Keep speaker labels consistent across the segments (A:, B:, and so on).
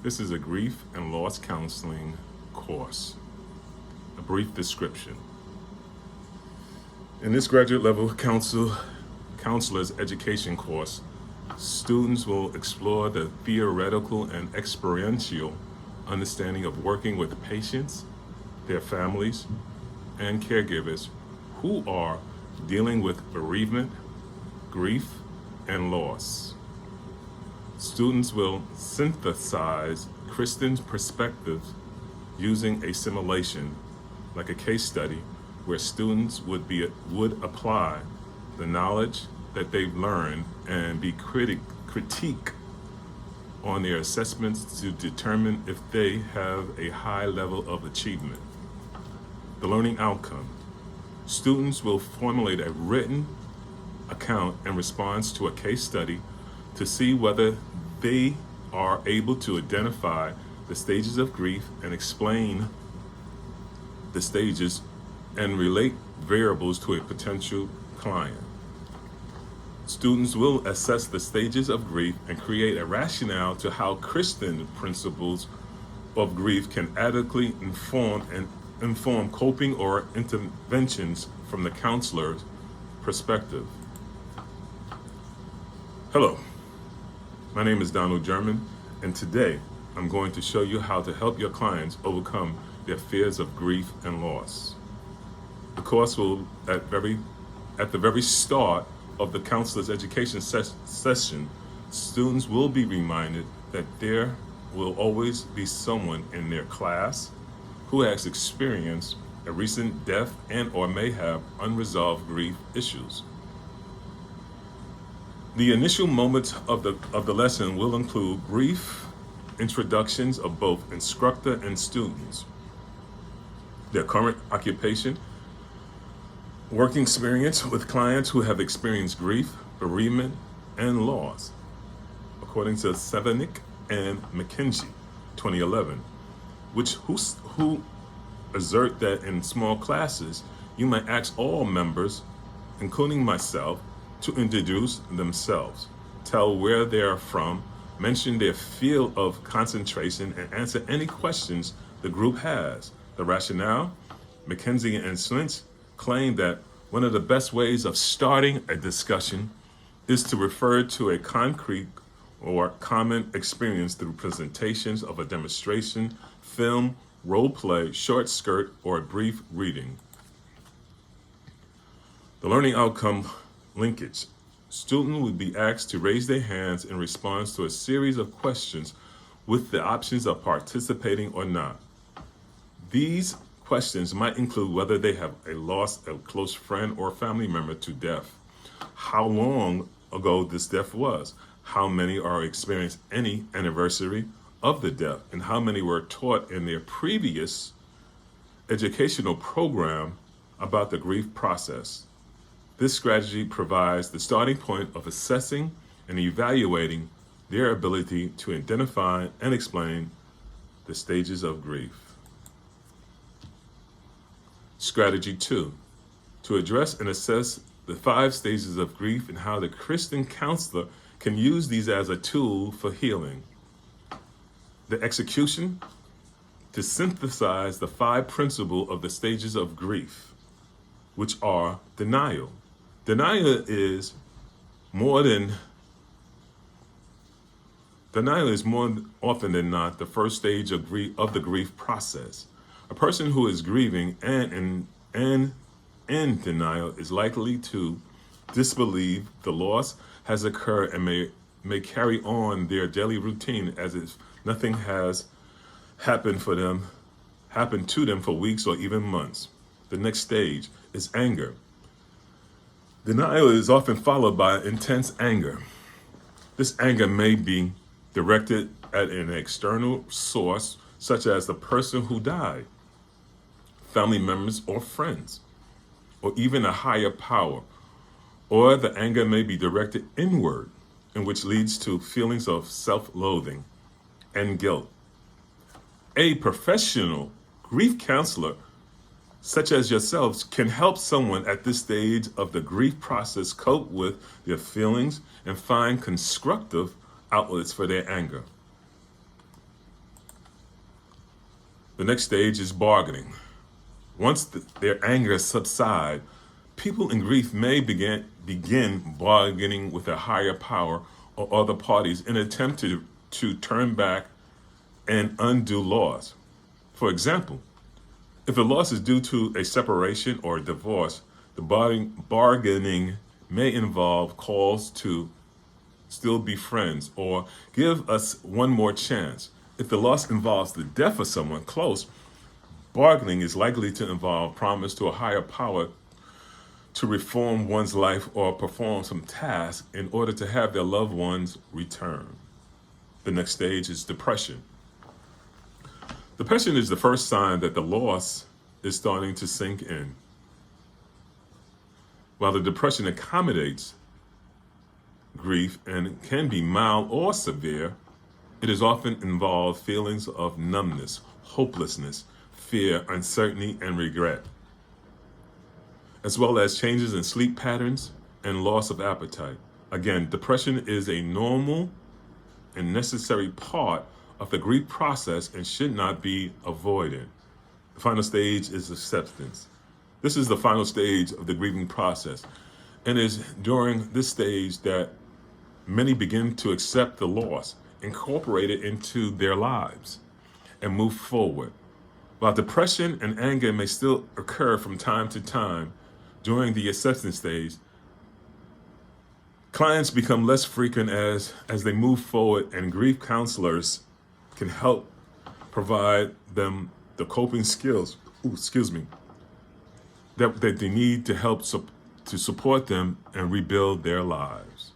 A: This is a grief and loss counseling course. A brief description. In this graduate level counselor's education course, students will explore the theoretical and experiential understanding of working with patients, their families, and caregivers who are dealing with bereavement, grief, and loss. Students will synthesize Christian perspectives using a simulation, like a case study, where students would apply the knowledge that they've learned and be critique on their assessments to determine if they have a high level of achievement. The learning outcome. Students will formulate a written account in response to a case study to see whether they are able to identify the stages of grief and explain the stages and relate variables to a potential client. Students will assess the stages of grief and create a rationale to how Christian principles of grief can adequately inform coping or interventions from the counselor's perspective. Hello, my name is Donald German, and today I'm going to show you how to help your clients overcome their fears of grief and loss. The course will, at the very start of the counselor's education session, students will be reminded that there will always be someone in their class who has experienced a recent death and or may have unresolved grief issues. The initial moments of the lesson will include brief introductions of both instructor and students, their current occupation, working experience with clients who have experienced grief, bereavement, and loss, according to Severnick and McKenzie, 2011, who assert that in small classes, you might ask all members, including myself, to introduce themselves, tell where they are from, mention their field of concentration, and answer any questions the group has. The rationale, McKenzie and Slintz claim that one of the best ways of starting a discussion is to refer to a concrete or common experience through presentations of a demonstration, film, role play, short skirt, or a brief reading. The learning outcome linkage. Students would be asked to raise their hands in response to a series of questions with the options of participating or not. These questions might include whether they have lost a close friend or family member to death, how long ago this death was, how many are experiencing any anniversary of the death, and how many were taught in their previous educational program about the grief process. This strategy provides the starting point of assessing and evaluating their ability to identify and explain the stages of grief. Strategy 2, to address and assess the 5 stages of grief and how the Christian counselor can use these as a tool for healing. The execution, to synthesize the 5 principles of the stages of grief, which are denial. Denial is more often than not the first stage of the grief process. A person who is grieving and in denial is likely to disbelieve the loss has occurred and may carry on their daily routine as if nothing has happened to them for weeks or even months. The next stage is anger. Denial is often followed by intense anger. This anger may be directed at an external source, such as the person who died, family members or friends, or even a higher power. Or the anger may be directed inward, in which leads to feelings of self-loathing and guilt. A professional grief counselor, such as yourselves, can help someone at this stage of the grief process cope with their feelings and find constructive outlets for their anger. The next stage is bargaining. Once their anger subsides, people in grief may begin bargaining with a higher power or other parties in an attempt to turn back and undo loss. For example, if the loss is due to a separation or a divorce, the bargaining may involve calls to still be friends or give us one more chance. If the loss involves the death of someone close, bargaining is likely to involve promise to a higher power to reform one's life or perform some task in order to have their loved ones return. The next stage is depression. Depression is the first sign that the loss is starting to sink in. While the depression accommodates grief and can be mild or severe, it is often involved feelings of numbness, hopelessness, fear, uncertainty, and regret, as well as changes in sleep patterns and loss of appetite. Again, depression is a normal and necessary part of the grief process and should not be avoided. The final stage is acceptance. This is the final stage of the grieving process, and it is during this stage that many begin to accept the loss, incorporate it into their lives, and move forward. While depression and anger may still occur from time to time during the acceptance stage, clients become less frequent as they move forward, and grief counselors can help provide them the coping skills, that they need to help to support them and rebuild their lives.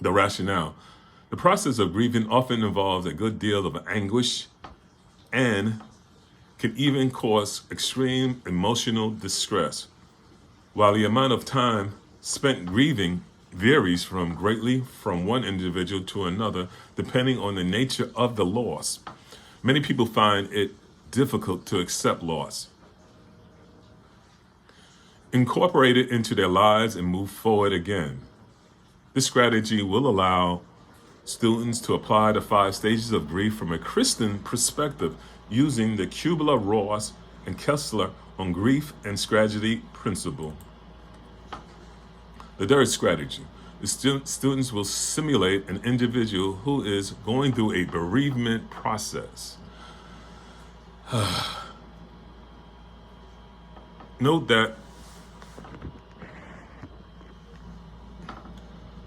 A: The rationale. The process of grieving often involves a good deal of anguish and can even cause extreme emotional distress. While the amount of time spent grieving varies greatly from one individual to another, depending on the nature of the loss, many people find it difficult to accept loss, incorporate it into their lives, and move forward again. This strategy will allow students to apply the 5 stages of grief from a Christian perspective using the Kubler-Ross and Kessler on grief and strategy principle. The third strategy, the students will simulate an individual who is going through a bereavement process. Note that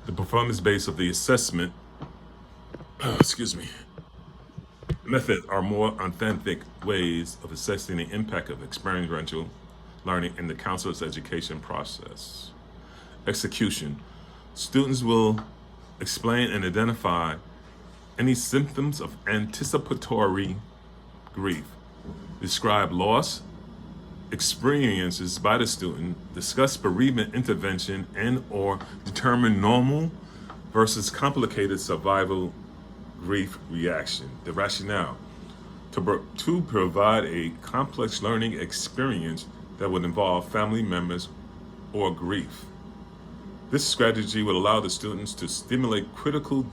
A: the performance base of the assessment method are more authentic ways of assessing the impact of experiential learning in the counselor's education process. Execution. Students will explain and identify any symptoms of anticipatory grief, describe loss experiences by the student, discuss bereavement intervention and/or determine normal versus complicated survival grief reaction. The rationale. To provide a complex learning experience that would involve family members or grief. This strategy would allow the students to stimulate critical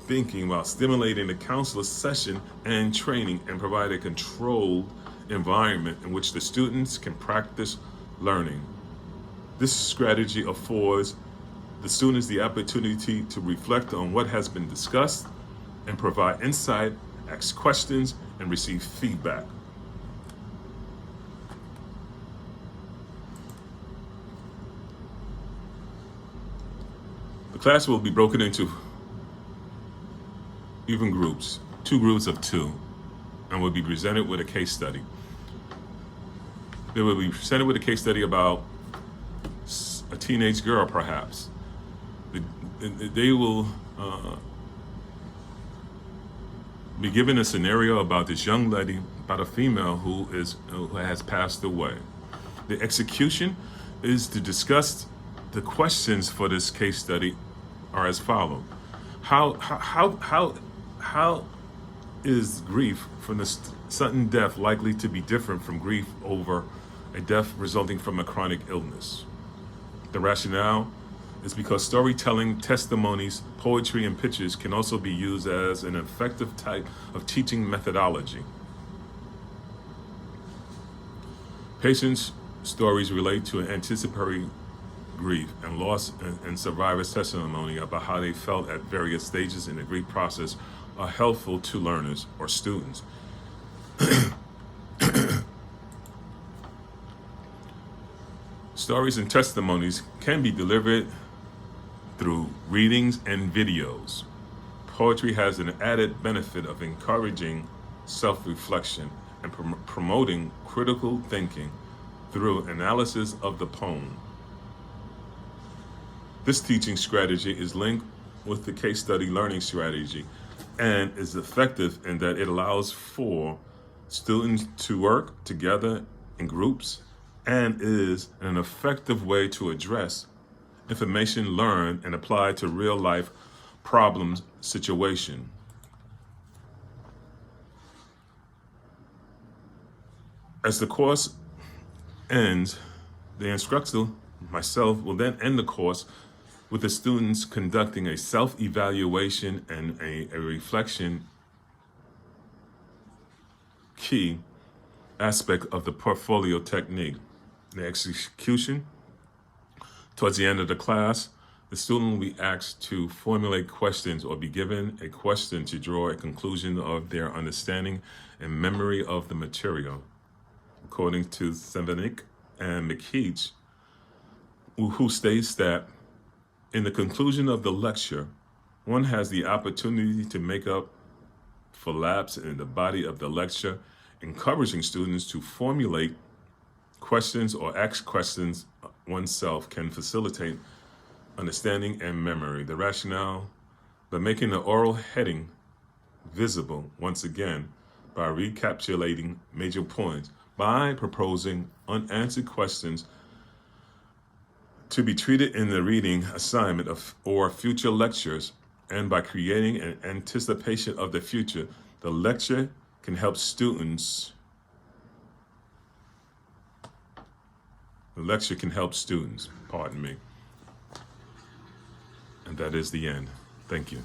A: thinking while stimulating the counselor's session and training, and provide a controlled environment in which the students can practice learning. This strategy affords the students the opportunity to reflect on what has been discussed and provide insight, ask questions, and receive feedback. The class will be broken into even groups, 2 groups of 2, and will be presented with a case study. They will be presented with a case study about a teenage girl, perhaps. They will be given a scenario about this young lady, about a female who has passed away. The execution is to discuss the questions for this case study are as follows. How is grief from the sudden death likely to be different from grief over a death resulting from a chronic illness? The rationale. is because storytelling, testimonies, poetry, and pictures can also be used as an effective type of teaching methodology. Patients' stories relate to an anticipatory grief and loss, and survivors' testimony about how they felt at various stages in the grief process are helpful to learners or students. Stories and testimonies can be delivered through readings and videos. Poetry has an added benefit of encouraging self-reflection and promoting critical thinking through analysis of the poem. This teaching strategy is linked with the case study learning strategy and is effective in that it allows for students to work together in groups and is an effective way to address information learned and applied to real life problems situation. As the course ends, the instructor, myself, will then end the course with the students conducting a self-evaluation and a reflection, key aspect of the portfolio technique. The execution. Towards the end of the class, the student will be asked to formulate questions or be given a question to draw a conclusion of their understanding and memory of the material. According to Sevenik and McKeach, who states that in the conclusion of the lecture, one has the opportunity to make up for lapse in the body of the lecture, encouraging students to formulate questions or ask questions oneself can facilitate understanding and memory. The rationale, by making the oral heading visible once again, by recapitulating major points, by proposing unanswered questions to be treated in the reading assignment or future lectures, and by creating an anticipation of the future, the lecture can help students. Pardon me. And that is the end. Thank you.